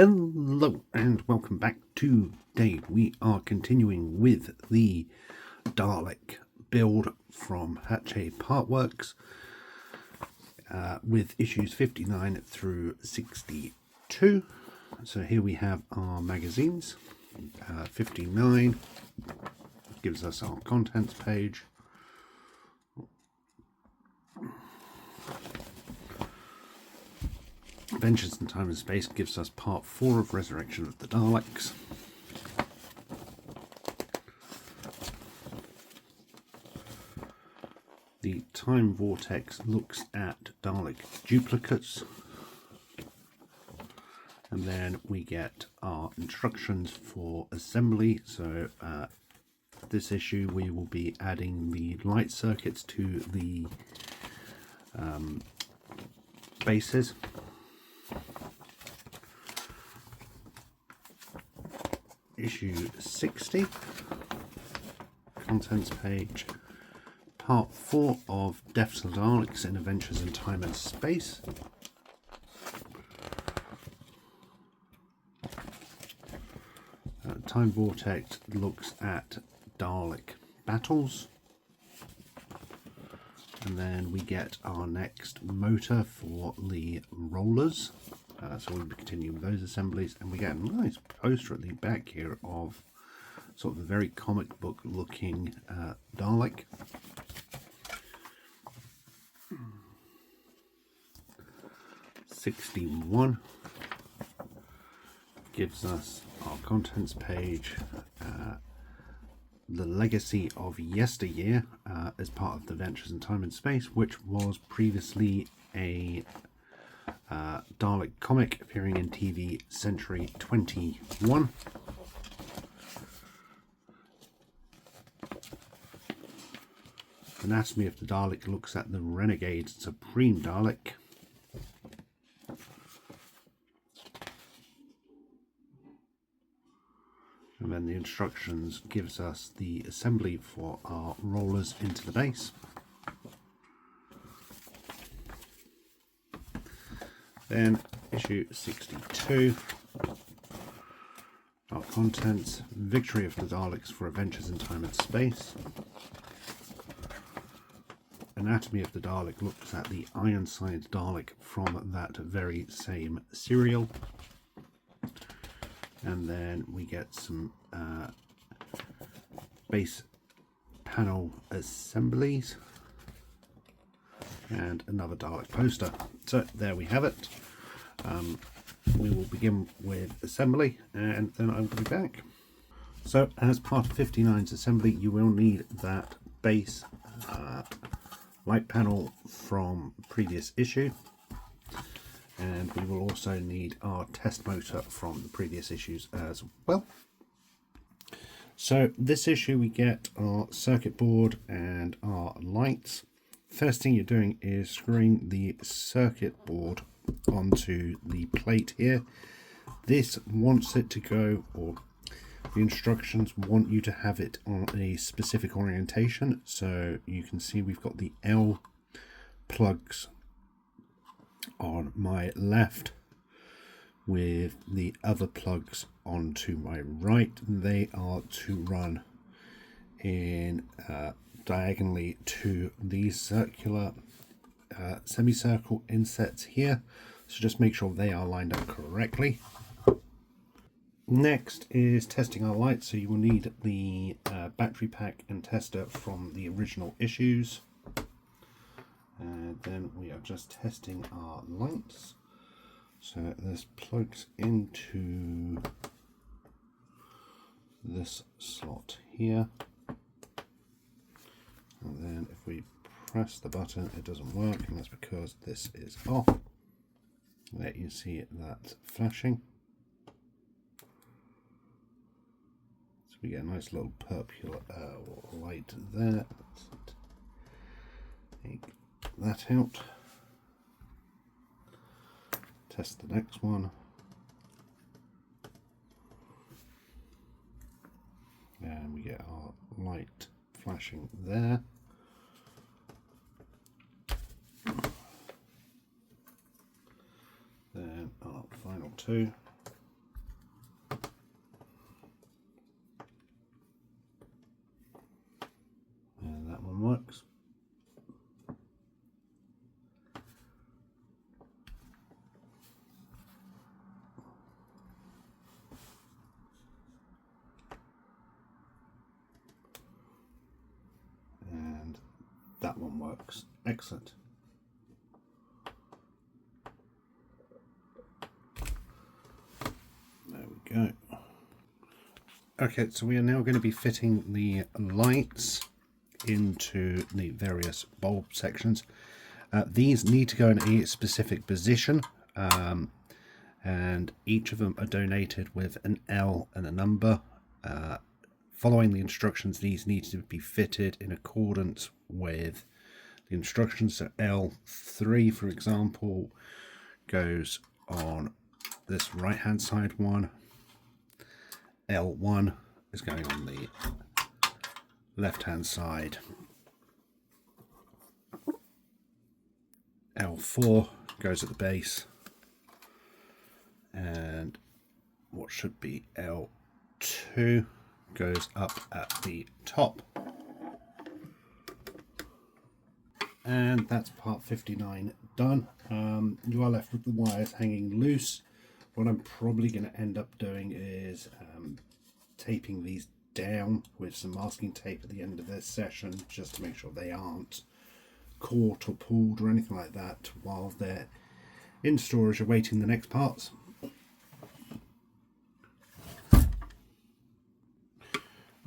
Hello and welcome back. Today we are continuing with the Dalek build from Hachette Partworks with issues 59 through 62. So here we have our magazines. 59 gives us our contents page. Adventures in Time and Space gives us part 4 of Resurrection of the Daleks. The Time Vortex looks at Dalek duplicates. And then we get our instructions for assembly. So this issue we will be adding the light circuits to the bases. Issue 60, contents page, part 4 of Deaths of Daleks in Adventures in Time and Space. Time Vortex looks at Dalek battles. And then we get our next motor for the rollers. So we'll be continuing with those assemblies, and we get a nice poster at the back here of sort of a very comic book looking Dalek. '61 gives us our contents page, the legacy of yesteryear as part of the Adventures in Time and Space, which was previously a Dalek comic appearing in TV Century 21. Anatomy of the Dalek looks at the Renegade Supreme Dalek. And then the instructions gives us the assembly for our rollers into the base. Then issue 62, our contents, Victory of the Daleks for Adventures in Time and Space. Anatomy of the Dalek looks at the Ironside Dalek from that very same serial. And then we get some base panel assemblies and another Dalek poster. So there we have it. We will begin with assembly and then I will be back. So as part of 59's assembly, you will need that base light panel from previous issue, and we will also need our test motor from the previous issues as well. So this issue we get our circuit board and our lights. First thing you're doing is screwing the circuit board onto the plate here. This wants it to go, or the instructions want you to have it on a specific orientation. So you can see we've got the L plugs on my left with the other plugs onto my right. They are to run in diagonally to these circular semicircle insets here, so just make sure they are lined up correctly. Next is testing our lights, so you will need the battery pack and tester from the original issues, and then we are just testing our lights. So this plugs into this slot here. And then if we press the button, it doesn't work, and that's because this is off. There you see that flashing. So we get a nice little purple light there. Let's take that out. Test the next one. And we get our light flashing there. Then our final two. that one works. Excellent. There we go. Okay, so we are now going to be fitting the lights into the various bulb sections. These need to go in a specific position, and each of them are donated with an L and a number. Following the instructions, these need to be fitted in accordance with the instructions. So L3, for example, goes on this right hand side one. L1 is going on the left hand side. L4 goes at the base, and what should be L2 goes up at the top. And that's part 59 done. You are left with the wires hanging loose. What I'm probably going to end up doing is taping these down with some masking tape at the end of this session, just to make sure they aren't caught or pulled or anything like that while they're in storage awaiting the next parts.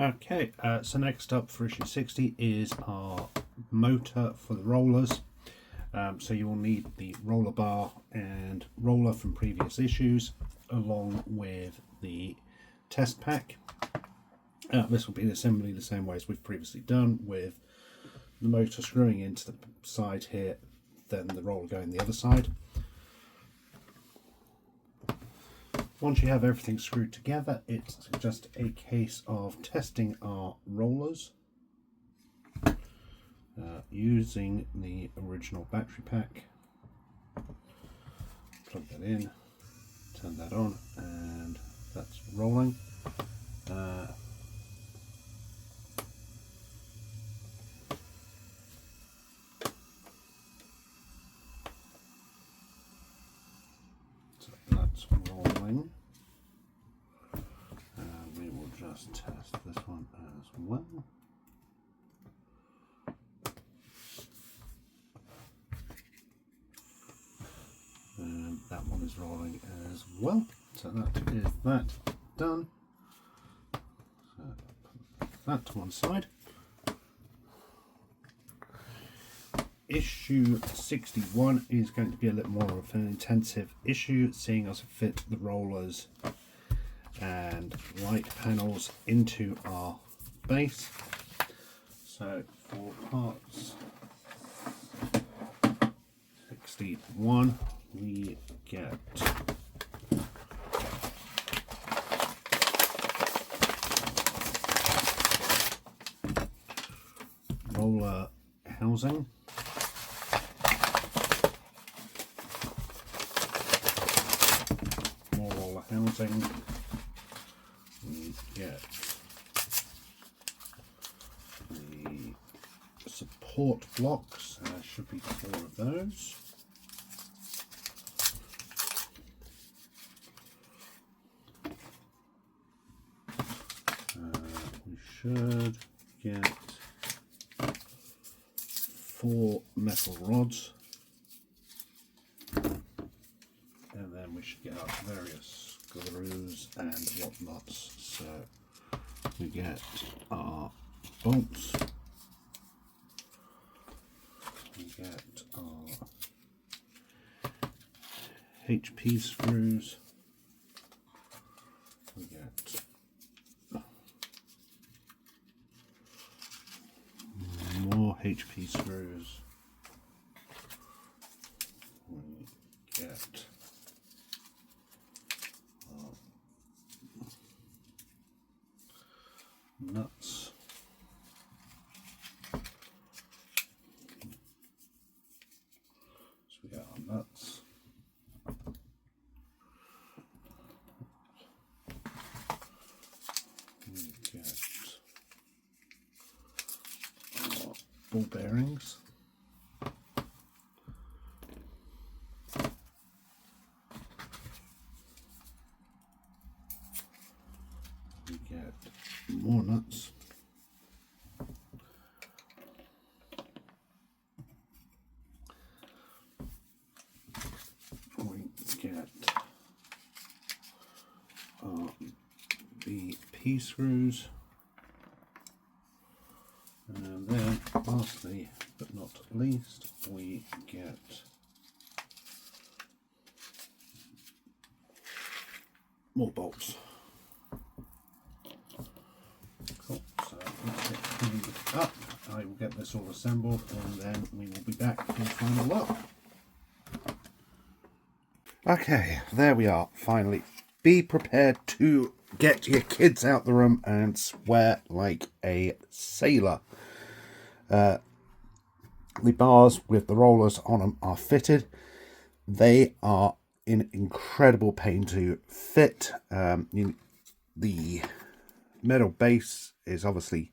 Okay, so next up for issue 60 is our motor for the rollers. So you will need the roller bar and roller from previous issues, along with the test pack. This will be the assembly the same way as we've previously done, with the motor screwing into the side here, then the roller going the other side. Once you have everything screwed together, it's just a case of testing our rollers using the original battery pack. Plug that in, turn that on, and that's rolling. So that's rolling. And we will just test this one as well. And that one is rolling as well. So that is that done. So put that to one side. Issue 61 is going to be a little more of an intensive issue, seeing us fit the rollers and light panels into our base. So for parts 61, we get roller housing, more roller housing, we get the support blocks, should be 4 of those. We should get 4 metal rods, and then we should get our various screws and whatnots. So we get our bolts, we get our HP screws, we get more HP screws, we get nuts, so we got our nuts, we get our ball bearings, we get more nuts, the P-screws. And then, lastly but not least, we get more bolts. Cool. So let's get cleaned up. I will get this all assembled and then we will be back for the final look. Okay, there we are, finally. Be prepared to get your kids out the room and swear like a sailor. The bars with the rollers on them are fitted. They are in incredible pain to fit. The metal base is obviously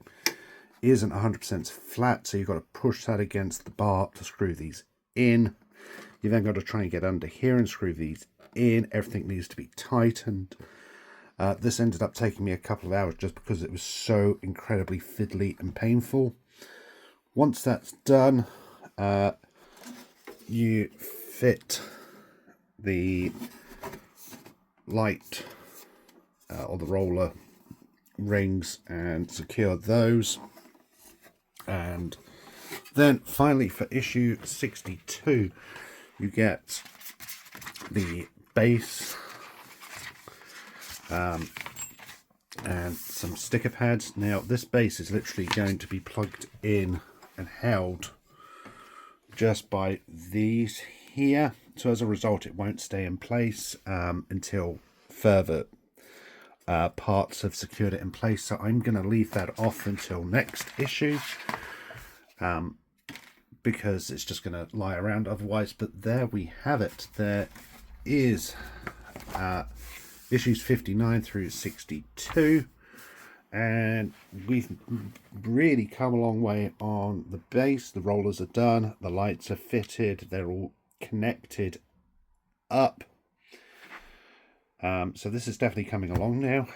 isn't 100% flat, so you've got to push that against the bar to screw these in. You then got to try and get under here and screw these in. Everything needs to be tightened. This ended up taking me a couple of hours just because it was so incredibly fiddly and painful. Once that's done, you fit the light or the roller rings and secure those. And then finally for issue 62, you get the base and some sticker pads. Now this base is literally going to be plugged in and held just by these here, so as a result it won't stay in place until further parts have secured it in place. So I'm going to leave that off until next issue because it's just going to lie around otherwise. But there we have it. There is issues 59 through 62, and we've really come a long way on the base. The rollers are done, the lights are fitted, they're all connected up. So this is definitely coming along now.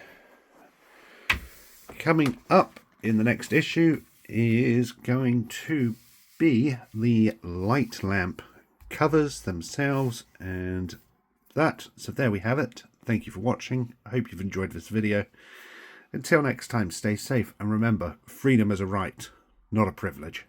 Coming up in the next issue is going to be the light lamp covers themselves and that. So there we have it. Thank you for watching. I hope you've enjoyed this video. Until next time, stay safe and remember, freedom is a right, not a privilege.